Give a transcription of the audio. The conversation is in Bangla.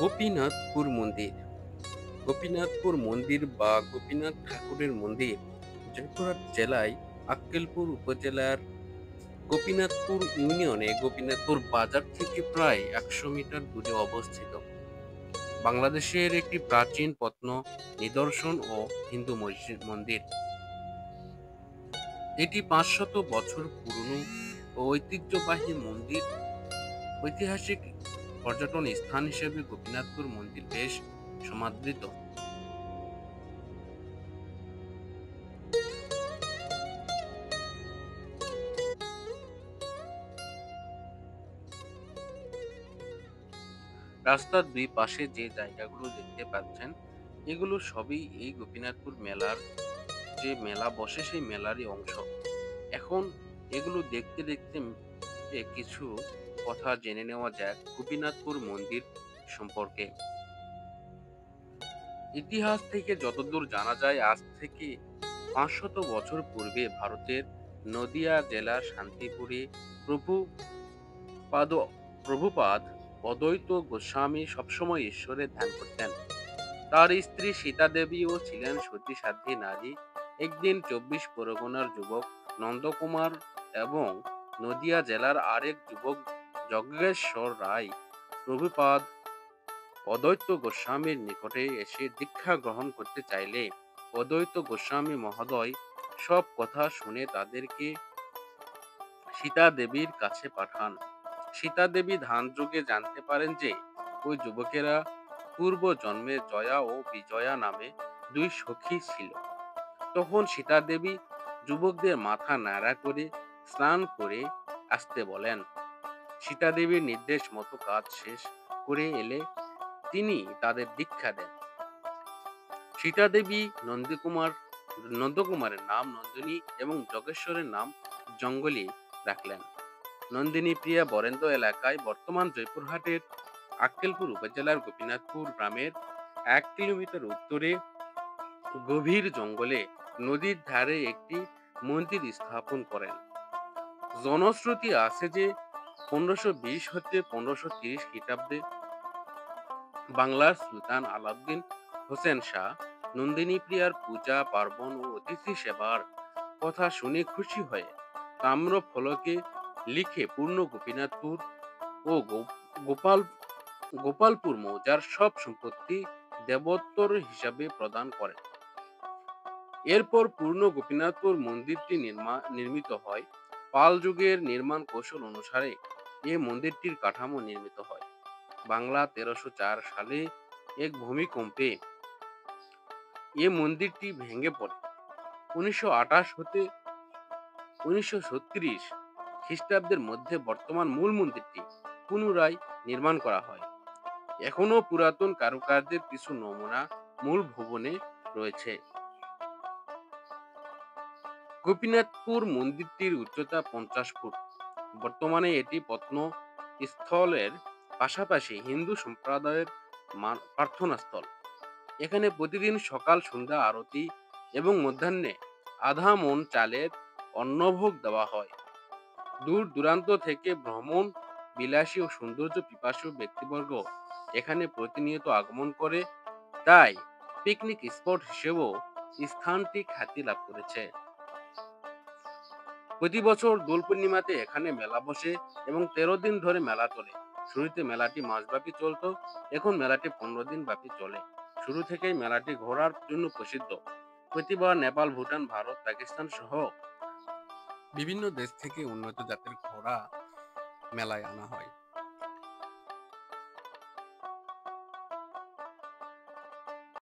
গোপীনাথপুর মন্দির। গোপীনাথপুর মন্দির বা গোপীনাথ ঠাকুরের মন্দির জয়পুরহাট জেলায় আক্কেলপুর উপজেলার গোপীনাথপুর ইউনিয়নে গোপীনাথপুর বাজার থেকে প্রায় ১০০ মিটার দূরে অবস্থিত। বাংলাদেশের একটি প্রাচীন প্রত্ন নিদর্শন ও হিন্দু মন্দির। এটি ৫০০ বছর পুরনো ও ঐতিহ্যবাহী মন্দির। ঐতিহাসিক পর্যটন স্থান হিসেবে গোপীনাথপুর মন্দির বেশ সমাদৃত। রাস্তার দুই পাশে যে জায়গাগুলো দেখতে পাচ্ছেন, এগুলো সবই এই গোপীনাথপুর মেলার যে মেলা বসে সেই মেলারই অংশ। এখন এগুলো দেখতে দেখতে কিছু কথা জেনে নেওয়া যাক গোপীনাথপুর মন্দির সম্পর্কে। ইতিহাস থেকে যতদূর জানা যায়, আজ থেকে ৫০০ বছর পূর্বে ভারতের নদিয়া জেলার শান্তিপুরে প্রভু পাদ প্রভুপাদ অদ্বৈত গোস্বামী সবসময় ঈশ্বরের ধ্যান করতেন। তার স্ত্রী সীতা দেবীও ছিলেন সতী সাধ্বী নারী। একদিন ২৪ পরগনার যুবক নন্দকুমার এবং নদিয়া জেলার আরেক যুবক যজ্ঞেশ্বর রায় প্রভুপাদ অদ্বৈত গোস্বামীর নিকটে এসে দীক্ষা গ্রহণ করতে চাইলে অদ্বৈত গোস্বামী মহোদয় সব কথা শুনে তাদেরকে সীতা দেবীর কাছে পাঠান। সীতা দেবী ধ্যান যোগে জানতে পারেন যে ওই যুবকেরা পূর্ব জন্মে জয়া ও বিজয়া নামে দুই সখী ছিল। তখন সীতা দেবী যুবকদের মাথা নাড়া করে স্নান করে আসতে বলেন। সীতা দেবীর নির্দেশ মতো কাজ শেষ করে এলে তিনি তাদের দীক্ষা দেন। সীতা দেবী নন্দকুমারের নাম নন্দিনী এবং যজ্ঞেশ্বরের নাম জঙ্গলি রাখলেন। নন্দিনী প্রিয়া বরেন্দ্র এলাকায় বর্তমান জয়পুরহাটের আক্কেলপুর উপজেলার গোপীনাথপুর গ্রামের ১ কিলোমিটার উত্তরে গভীর জঙ্গলে নদীর ধারে একটি মন্দির স্থাপন করেন। জনশ্রুতি আছে যে ১৫২০ হতে ১৫৩০ খ্রিস্টাব্দে বাংলার সুলতান আলাউদ্দিন হোসেন শাহ নন্দিনী প্রিয়ার পূজা পার্বণ ও অতিথি সেবার কথা শুনে খুশি হয়ে তাম্র ফলকে লিখে পূর্ণ গোপীনাথপুর ও গোপালপুর মৌজার সব সম্পত্তি দেবোত্তর হিসাবে প্রদান করেন। এরপর পূর্ণ গোপীনাথপুর মন্দিরটি নির্মিত হয়। পাল যুগের নির্মাণ কৌশল অনুসারে এই মন্দিরটির কাঠামো নির্মিত হয়। বাংলা ১৩০৪ সালে এক ভূমিকম্পে এ মন্দিরটি ভেঙে পড়ে। ১৯২৮ হতে ১৯৩৬ খ্রিস্টাব্দের মধ্যে বর্তমান মূল মন্দিরটি পুনরায় নির্মাণ করা হয়। এখনো পুরাতন কারুকার্যের কিছু নমুনা মূল ভবনে রয়েছে। গোপীনাথপুর মন্দিরটির উচ্চতা ৫০ ফুট। বর্তমানে এটি প্রত্নস্থলের পাশাপাশি হিন্দু সম্প্রদায়ের প্রার্থনা স্থল। এখানে প্রতিদিন সকাল সন্ধ্যা আরতি এবং মধ্যাহ্নে আধা মণ চালের অন্নভোগ দেওয়া হয়। দূর দূরান্ত থেকে ভ্রমণ বিলাসী ও সৌন্দর্য পিপাসু ব্যক্তিবর্গ এখানে প্রতিনিয়ত আগমন করে। তাই পিকনিক স্পট হিসেবেও স্থানটি খ্যাতি লাভ করেছে। প্রতি বছর দোল পূর্ণিমাতে এখানে মেলা বসে এবং ১৩ দিন ধরে মেলা চলে। শুরুতে মেলাটি মাসব্যাপী চলত, এখন মেলাটি ১৫ দিন ব্যাপী চলে। শুরু থেকেই মেলাটি ঘোরার জন্য প্রসিদ্ধ। প্রতিবার নেপাল, ভুটান, ভারত, পাকিস্তান সহ বিভিন্ন দেশ থেকে উন্নত জাতের ঘোড়া মেলায় আনা হয়।